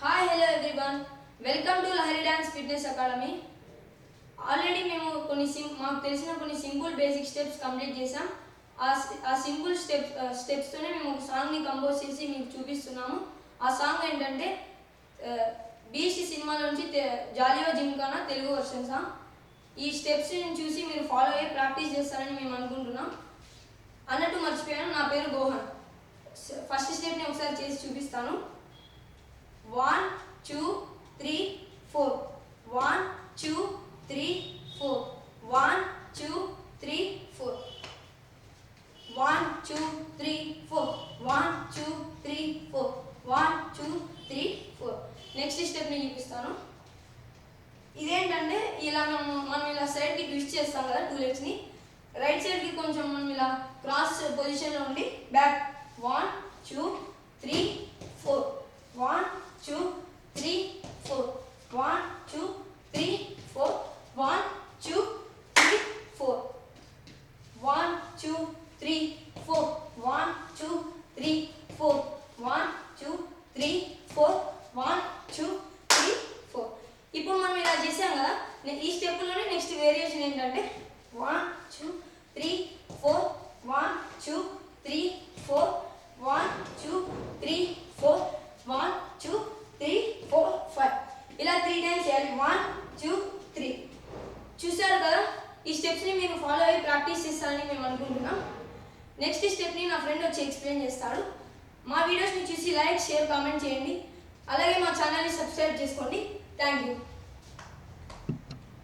Hi, hello everyone. Welcome to Lahari Dance Fitness Academy. Already మేము మాకు తెలిసిన కొన్ని సింపుల్ బేసిక్ స్టెప్స్ కంప్లీట్ చేసాం. ఆ సింపుల్ స్టెప్స్తోనే మేము ఒక సాంగ్ని కంపోజ్ చేసి మీకు చూపిస్తున్నాము. ఆ సాంగ్ ఏంటంటే బీసీ సినిమాలో నుంచి జాలియో జిమ్ఖానా తెలుగు వర్షన్ సాంగ్. ఈ స్టెప్స్ని చూసి మీరు ఫాలో అయ్యి ప్రాక్టీస్ చేస్తారని మేము అనుకుంటున్నాం. అన్నట్టు మర్చిపోయాను, నా పేరు గోహన్. ఫస్ట్ స్టెప్ని ఒకసారి చేసి చూపిస్తాను. 1 2 3 4 1 2 3 4 1 2 3 4 1 2 3 4 1 2 3 4 1 2 3 4 నెక్స్ట్ స్టెప్ని చూపిస్తాను. ఇదేంటంటే ఇలా మనం ఇలా సైడ్కి ట్విస్ట్ చేస్తాం కదా, 2 లెగ్స్ని. రైట్ సైడ్కి కొంచెం మనం ఇలా క్రాస్ పొజిషన్లో ఉండి బ్యాక్ 1 2 3 4 1 2 3 4 1 2 3 4 1 2 3 4 1 2 3 4 1 2 3 4 1 2 3 4 1 2 3 4. ఇప్పుడు మనం ఇలా చేసాం కదా, ఈ స్టెప్లోనే నెక్స్ట్ వేరియేషన్ ఏంటంటే 1 2 3 4 1 2 3 4 1 2 3 4 1 2 3 4 5 ఇలా 3 టైమ్స్ చేయాలి. 1 2 3. చూసారు కదా, ఈ స్టెప్స్ని మీరు ఫాలో అయ్యి ప్రాక్టీస్ చేస్తారని మేము అనుకుంటున్నాం. నెక్స్ట్ స్టెప్ని నా ఫ్రెండ్ వచ్చి ఎక్స్ప్లెయిన్ చేస్తాడు. మా వీడియోస్ని చూసి లైక్, షేర్, కామెంట్ చేయండి. అలాగే మా ఛానల్ని సబ్స్క్రైబ్ చేసుకోండి. Thank you.